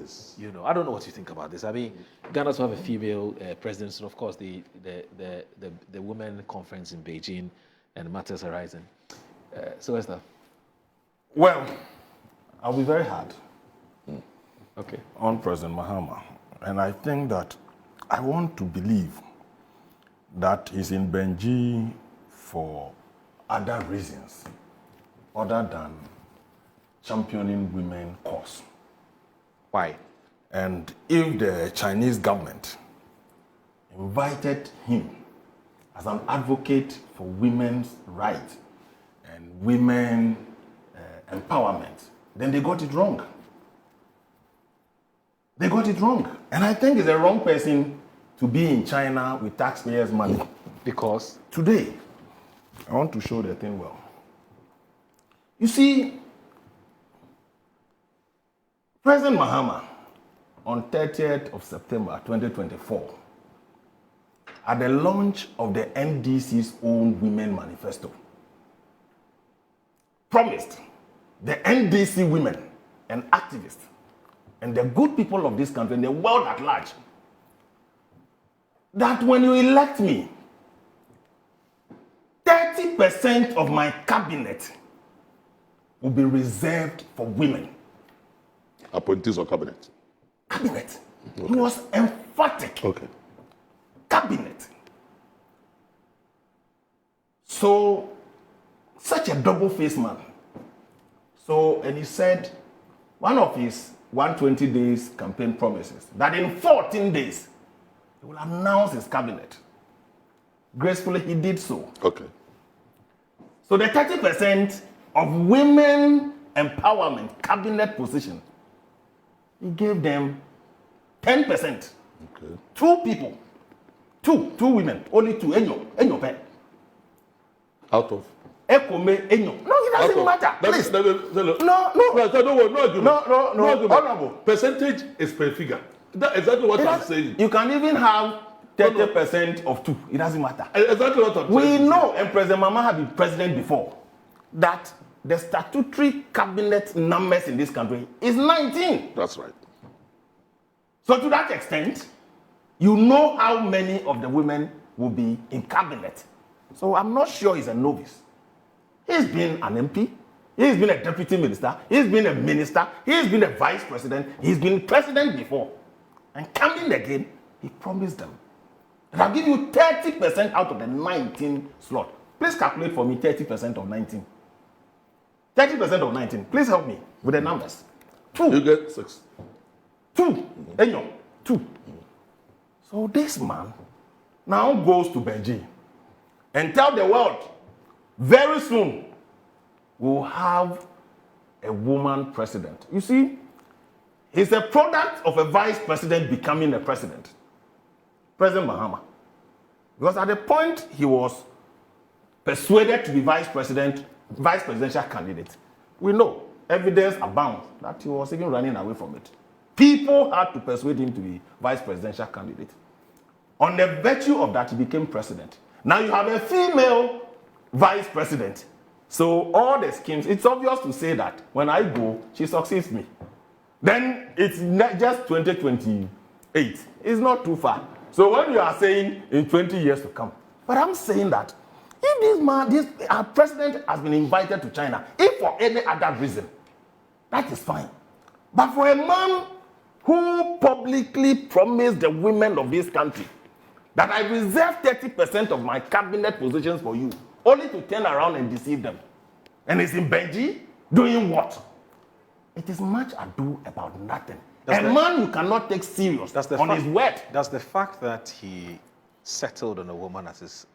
is, I don't know what you think about this. I mean, Ghana to have a female president, and of course the women conference in Beijing and matters arising. Sylvester. Well, I'll be very hard. Okay. On President Mahama, and I think that I want to believe that he's in Benji for other reasons other than championing women's cause. Why? And if the Chinese government invited him as an advocate for women's rights and women empowerment, then they got it wrong. They got it wrong. And I think it's a wrong person to be in China with taxpayers' money. Because? Today, I want to show the thing well. You see, President Mahama, on 30th of September 2024, at the launch of the NDC's own Women Manifesto, promised the NDC women and activists and the good people of this country and the world at large that when you elect me, 30% of my cabinet will be reserved for women. Appointees or cabinet? Cabinet. Okay. He was emphatic. Okay. Cabinet. So, such a double-faced man. So, and he said, one of his 120 days campaign promises, that in 14 days, he will announce his cabinet. Gracefully, he did so. Okay. So the 30% of women empowerment cabinet position, he gave them 10%. Okay. 2 people. Two women. Only 2. Enyo pe. Out of? Ekome Enyo. No, it doesn't matter. Please. No. Honorable. Percentage is per figure. That's exactly what I'm saying. You can even have 30% of 2. It doesn't matter. Exactly what I'm saying. We know, and President Mahama had been president before, that the statutory cabinet numbers in this country is 19. That's right. So to that extent, you know how many of the women will be in cabinet. So I'm not sure he's a novice. He's been an MP. He's been a deputy minister. He's been a minister. He's been a vice president. He's been president before. And coming again, he promised them that I'll give you 30% out of the 19 slot. Please calculate for me 30% of 19. 30% of 19. Please help me with the numbers. 2. You get 6. 2. Enyo. 2. So this man now goes to Beijing and tell the world, very soon, we'll have a woman president. You see, he's a product of a vice president becoming a president. President Mahama. Because at the point he was persuaded to be vice presidential candidate, we know, evidence abounds that he was even running away from it. People had to persuade him to be vice presidential candidate. On the virtue of that, he became president. Now you have a female vice president. So all the schemes, it's obvious to say that when I go, she succeeds me. Then it's not just 2028. It's not too far. So when you are saying in 20 years to come, but I'm saying that if our president has been invited to China, if for any other reason, that is fine. But for a man who publicly promised the women of this country that I reserve 30% of my cabinet positions for you, only to turn around and deceive them, and is in Benji doing what? It is much ado about nothing. Man you cannot take serious on his word. That's the fact that he settled on a woman as his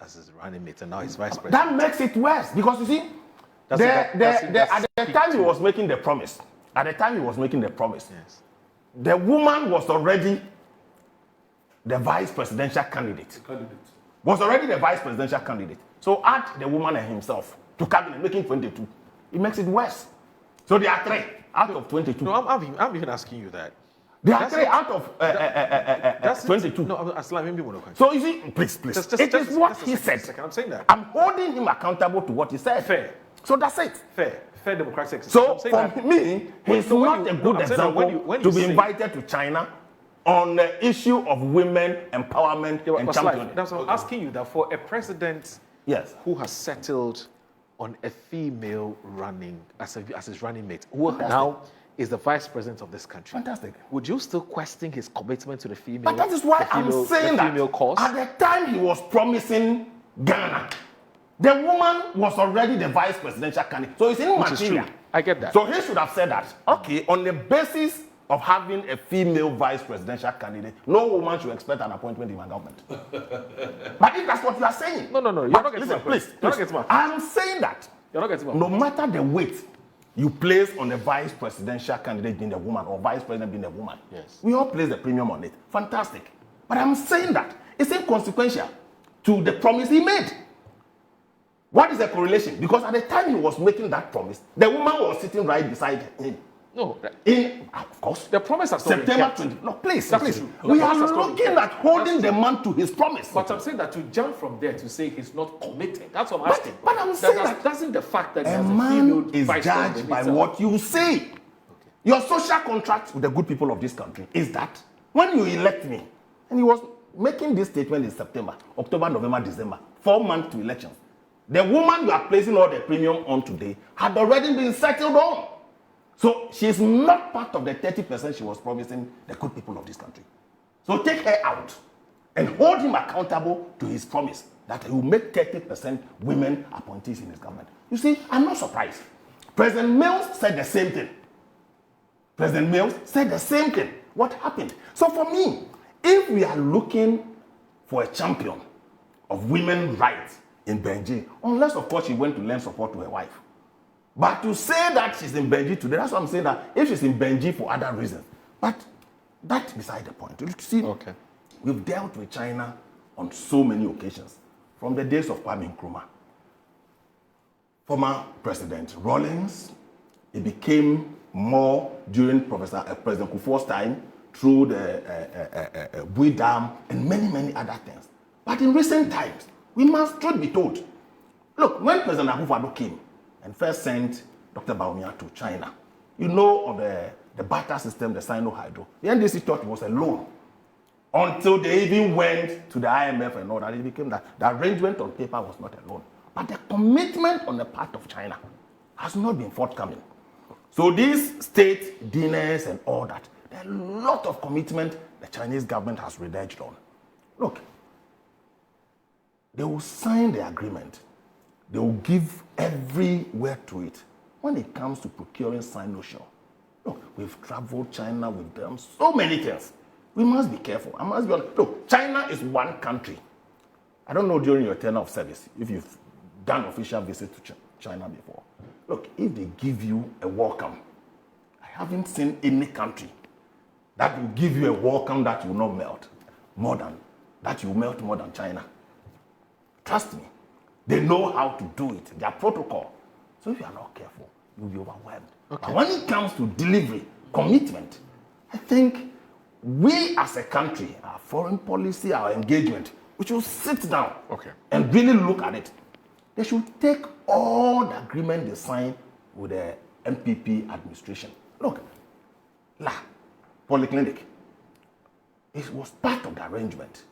running mate and now he's vice president. That makes it worse because you see, at the time he was making the promise, yes, the woman was already the vice presidential candidate. Was already the vice presidential candidate. So add the woman and himself to cabinet, making 22. It makes it worse. So there are 3 out of 22. No, I'm even asking you that. There are 3 out of 22. No, Aslam, maybe one question. So you see, please. It is what he said. I'm saying that. I'm holding him accountable to what he said. Fair. So that's it. Fair. fair democratic exercise. So I'm saying for that- me, he's So when not you- a no, good I'm saying that example when to you be say- invited to China on the issue of women empowerment Yeah, and but Sly, championing. that's what I'm asking you, that for a president Yes. who has settled on a female running as his running mate, who Fantastic. now is the vice president of this country. Fantastic. Would you still question his commitment to the female? But that is why the I'm female, saying the female that cause? at the time he was promising Ghana, the woman was already the vice presidential candidate. So it's Which is immaterial. true. I get that. So he should have said that, okay, on the basis of having a female vice presidential candidate, no woman should expect an appointment in my government. But if that's what you are saying. No, you're but not getting listen, my point. please. You're not getting my point. I'm saying that You're not getting my no point. matter the weight you place on the vice presidential candidate being a woman or vice president being a woman, Yes. we all place the premium on it. Fantastic. But I'm saying that it's inconsequential to the promise he made. What is the correlation? Because at the time he was making that promise, the woman was sitting right beside him. No, Of course, the promise has not been September kept. 20. No, please, That's please. true. We The are promise has not been looking kept. at holding That's the true. man to his promise. But I'm saying that to jump from there to say he's not committed, that's what I'm But- asking. but I'm saying that doesn't the fact that he A has a man female is vice judged president by itself- what you say. Your social contract with the good people of this country is that when you elect me, and he was making this statement in September, October, November, December, 4 months to elections, the woman you are placing all the premium on today had already been settled on. So she's not part of the 30% she was promising the good people of this country. So take her out and hold him accountable to his promise that he will make 30% women appointees in his government. You see, I'm not surprised. President Mills said the same thing. President Mills said the same thing. What happened? So for me, if we are looking for a champion of women's rights in Benji, unless of course she went to lend support to her wife. But to say that she's in Benji today, that's what I'm saying, that if she's in Benji for other reasons. But that's beside the point. You see, Okay. we've dealt with China on so many occasions. From the days of Kwame Nkrumah, former President Rawlings, it became more during President Kufuor's time through the Bui Dam and many, many other things. But in recent times, we must truth be told. Look, when President Akufo-Addo came and first sent Dr. Bawumia to China, you know of the barter system, the Sino-Hydro. The NDC thought it was a loan. Until they even went to the IMF and all that, it became that the arrangement on paper was not a loan. But the commitment on the part of China has not been forthcoming. So these state dinners and all that, there are a lot of commitment the Chinese government has reneged on. Look, they will sign the agreement. They will give every word to it. When it comes to procuring Sino-Shell, look, we've traveled China, we've done so many things. We must be careful. I must be honest. Look, China is one country. I don't know during your tenure of service if you've done official visits to China before. Look, if they give you a welcome, I haven't seen any country that will give you a welcome that will not melt more than China. Trust me, they know how to do it. Their protocol. So if you are not careful, you'll be overwhelmed. Okay. But when it comes to delivery, commitment, I think we as a country, our foreign policy, our engagement, we should sit down and really look at it. They should take all the agreement they signed with the MPP administration. Look, Polyclinic, it was part of the arrangement.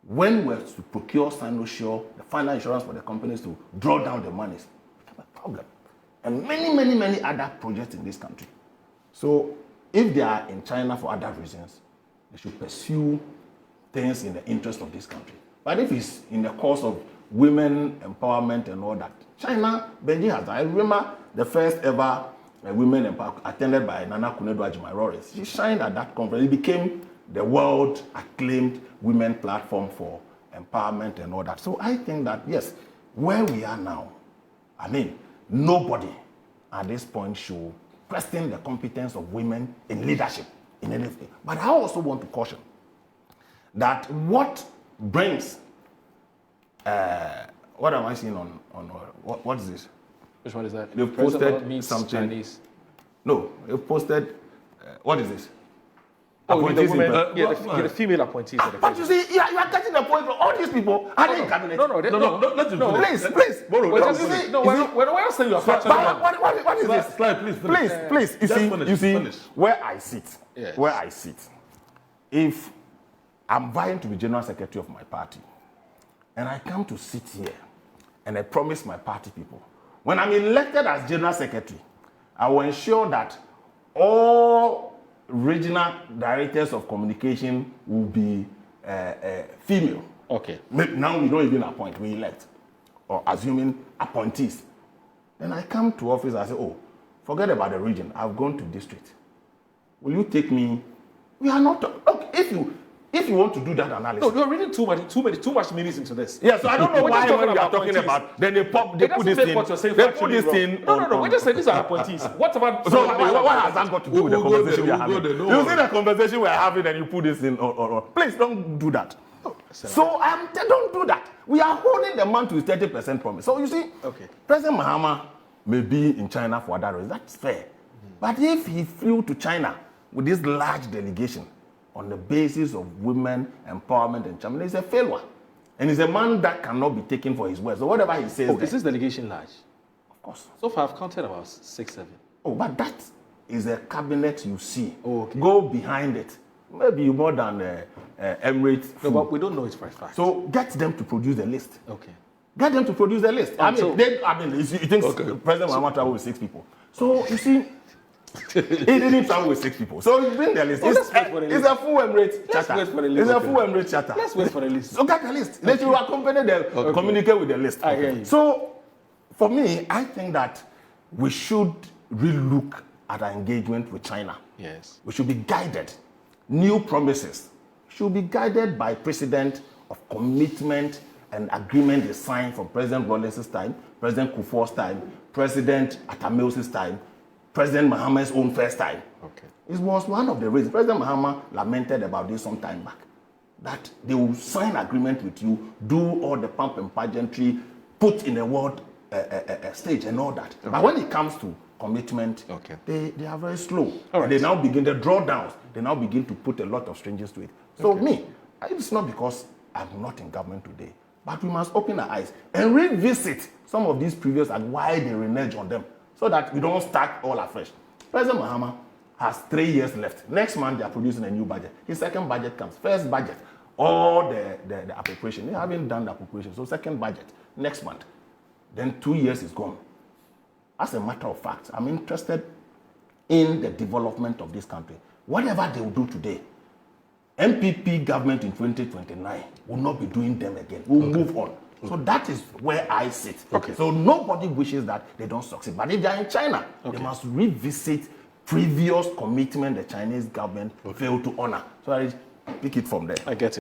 When we were to procure Sino-Shell, the final insurance for the companies to draw down the monies, it became a problem. And many, many, many other projects in this country. So if they are in China for other reasons, they should pursue things in the interest of this country. But if it's in the cause of women empowerment and all that, China, Beijing has. I remember the first ever women empowerment attended by Nana Kunedu Ajimaroris. She shined at that conference. It became the world acclaimed women platform for empowerment and all that. So I think that, yes, where we are now, I mean, nobody at this point should question the competence of women in leadership in anything. But I also want to caution that what brings, what am I seeing on what is this? Which one is that? They've President posted meets something. Chinese. No, they've posted, what is this? appointees in president. the female appointees. Of the But you see, you are getting the point. All these people are they in cabinet? No, let him finish. Please. We're saying you are fracturing. What is this? Slide, please. Please. You see, finish. where I sit. Yes. Where I sit. If I'm vying to be general secretary of my party, and I come to sit here, and I promise my party people, when I'm elected as general secretary, I will ensure that all regional directors of communication will be female. Okay. Now we don't even appoint, we elect, or assuming appointees. Then I come to office, I say, oh, forget about the region, I've gone to district. Will you take me? We are not, look, if you want to do that analysis. No, you're reading too much meanings into this. Yeah, so I don't know We're why just when we are talking talking about, then they put this thing. What you're saying They put this thing. No. We're just saying these are appointees. What about? So what has that got to do with the We'll go conversation we there, are having? we'll go there, You don't see the conversation we are having and you put this in. Please don't do that. So don't do that. We are holding the man to his 30% promise. So you see, President Mahama may be in China for that reason. That's fair. But if he flew to China with this large delegation on the basis of women empowerment and China, he's a failure. And he's a man that cannot be taken for his word. So whatever he says. Is this delegation large? Of course. So far, I've counted about 6, 7. Oh, but that is a cabinet you see. Go behind it. Maybe more than Emirates. No, but we don't know it for a fact. So get them to produce a list. Okay. Get them to produce a list. You think President Mahama traveled with 6 people. So you see, he didn't travel with 6 people. So you bring the list. It's a full Emirates charter. It's a full Emirates charter. Let's wait for the list. So get the list. They should accompany them, communicate with the list. I hear you. So for me, I think that we should relook at our engagement with China. Yes. We should be guided. New promises should be guided by precedent of commitment and agreement is signed from President Rawlings' time, President Kufuor's time, President Atameos' time, President Mahama's own first time. Okay. It was one of the reasons. President Mahama lamented about this some time back, that they will sign agreement with you, do all the pomp and pageantry, put in the world stage and all that. Okay. But when it comes to commitment, they are very slow. Right. They now begin, the drawdowns, they now begin to put a lot of strangers to it. So it's not because I'm not in government today, but we must open our eyes and revisit some of these previous and why they renege on them, so that we don't start all afresh. President Mahama has 3 years left. Next month, they are producing a new budget. His second budget comes. First budget, all the appropriation. They haven't done the appropriation. So second budget, next month. Then 2 years is gone. As a matter of fact, I'm interested in the development of this country. Whatever they will do today, MPP government in 2029 will not be doing them again. We'll move on. So that is where I sit. So nobody wishes that they don't succeed. But if they are in China, they must revisit previous commitment the Chinese government failed to honor. So I pick it from there. I get it.